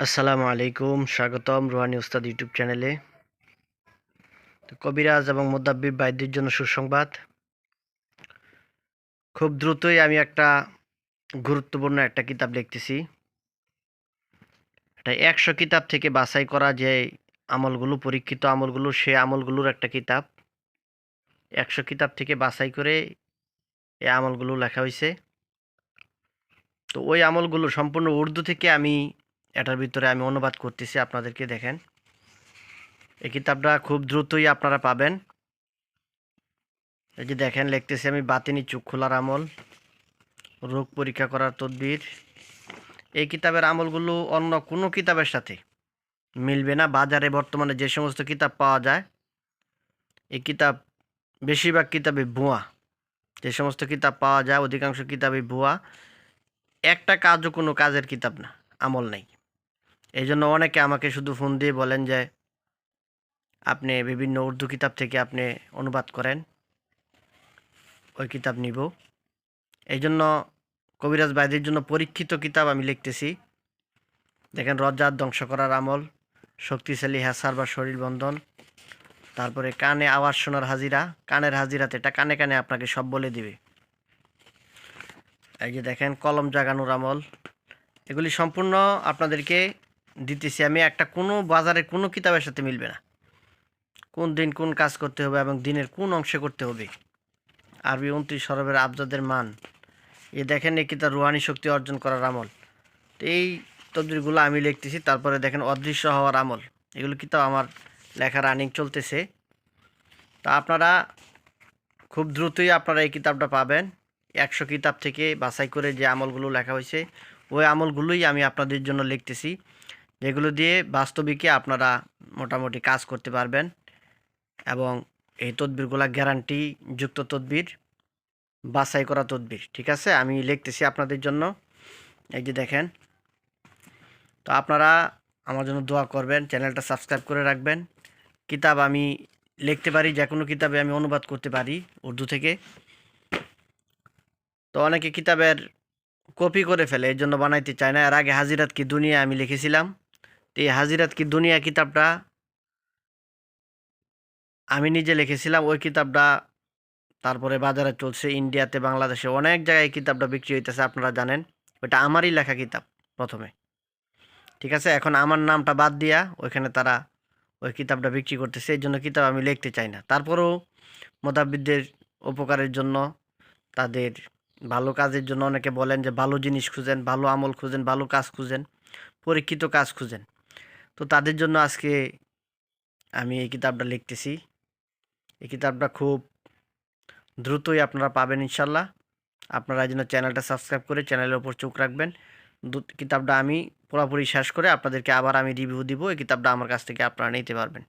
আসসালামু আলাইকুম, স্বাগতম রুহানি উস্তাদ ইউটিউব চ্যানেলে। তো কবিরাজ এবং মুদাব্বির বাইদের জন্য সুসংবাদ। খুব দ্রুতই আমি একটা গুরুত্বপূর্ণ একটা কিতাব লিখতেছি। এটা 100 কিতাব থেকে বাছাই করা যে আমলগুলো, পরীক্ষিত আমলগুলো, সে আমলগুলোর একটা কিতাব। 100 কিতাব থেকে বাছাই করে এই আমলগুলো লেখা হয়েছে। তো ওই আমলগুলো সম্পূর্ণ উর্দু থেকে আমি এটার ভিতরে আমি অনুবাদ করতেছি, আপনাদেরকে দেখেন। এই কিতাবটা খুব দ্রুতই আপনারা পাবেন। এই যে দেখেন, লিখতেছি আমি বাতিনি চোখ খোলার আমল, রোগ পরীক্ষা করার তদবির। এই কিতাবের আমলগুলো অন্য কোনো কিতাবের সাথে মিলবে না। বাজারে বর্তমানে যে সমস্ত কিতাব পাওয়া যায়, এই কিতাব বেশিরভাগ কিতাবে ভুয়া। যে সমস্ত কিতাব পাওয়া যায় অধিকাংশ কিতাবই ভুয়া। একটা কাজও কোনো কাজের কিতাব না, আমল নেই। এই জন্য অনেকে আমাকে শুধু ফোন দিয়ে বলেন যে আপনি বিভিন্ন উর্দু কিতাব থেকে আপনি অনুবাদ করেন, ওই কিতাব নিব। এই জন্য কবিরাজ ভাইদের জন্য পরীক্ষিত কিতাব আমি লিখতেছি। দেখেন, রজ্জাত ধ্বংস করার আমল, শক্তিশালী হ্যাসার বা শরীর বন্ধন, তারপরে কানে আওয়াজ শোনার হাজিরা। কানের হাজিরাতে এটা কানে কানে আপনাকে সব বলে দিবে। এই যে দেখেন, কলম জাগানোর আমল। এগুলি সম্পূর্ণ আপনাদেরকে দিতেছি আমি। একটা কোনো বাজারের কোনো কিতাবের সাথে মিলবে না। কোন দিন কোন কাজ করতে হবে এবং দিনের কোন অংশে করতে হবে। আরবি 29 হরফের আবজাদের মান। এই দেখেন, এই কিতাব রুহানি শক্তি অর্জন করার আমল। তো এই তদবিরগুলো আমি লিখতেছি। তারপরে দেখেন, অদৃশ্য হওয়ার আমল। এগুলো কিতাব আমার লেখা রানিং চলতেছে। তা আপনারা খুব দ্রুতই আপনারা এই কিতাবটা পাবেন। 100 কিতাব থেকে বাছাই করে যে আমলগুলো লেখা হয়েছে, ওই আমলগুলোই আমি আপনাদের জন্য লিখতেছি, যেগুলো দিয়ে বাস্তবিকে আপনারা মোটামুটি কাজ করতে পারবেন। এবং এই তদবিরগুলো গ্যারান্টিযুক্ত তদবির, বাছাই করা তদবির। ঠিক আছে, আমি লিখতেছি আপনাদের জন্য। এই যে দেখেন। তো আপনারা আমার জন্য দোয়া করবেন, চ্যানেলটা সাবস্ক্রাইব করে রাখবেন। কিতাব আমি লিখতে পারি, যে কোনো কিতাবে আমি অনুবাদ করতে পারি উর্দু থেকে। তো অনেকে কিতাবের কপি করে ফেলে, এই জন্য বানাইতে চায় না। এর আগে হাজিরাত কি দুনিয়া আমি লিখেছিলাম। তো এই হাজিরাত কি দুনিয়া কিতাবটা আমি নিজে লিখেছিলাম। ওই কিতাবটা তারপরে বাজারে চলছে, ইন্ডিয়াতে, বাংলাদেশে অনেক জায়গায় এই কিতাবটা বিক্রি হইতেছে, আপনারা জানেন। ওইটা আমারই লেখা কিতাব প্রথমে। ঠিক আছে, এখন আমার নামটা বাদ দিয়া ওইখানে তারা ওই কিতাবটা বিক্রি করতেছে। এই জন্য কিতাব আমি লিখতে চাই না। তারপরেও মোতাব্বিরদের উপকারের জন্য, তাদের ভালো কাজের জন্য অনেকে বলেন যে ভালো জিনিস খুঁজেন, ভালো আমল খুঁজেন, ভালো কাজ খুঁজেন, পরীক্ষিত কাজ খুঁজেন। তো তাদের জন্য আজকে আমি এই কিতাবটা লিখতেছি। এই কিতাবটা খুব দ্রুতই আপনারা পাবেন ইনশাল্লাহ। আপনারা এই জন্য চ্যানেলটা সাবস্ক্রাইব করে চ্যানেলের ওপর চোখ রাখবেন। কিতাবটা আমি পুরোপুরি শেষ করে আপনাদেরকে আবার আমি রিভিউ দিব। এই কিতাবটা আমার কাছ থেকে আপনারা নিতে পারবেন।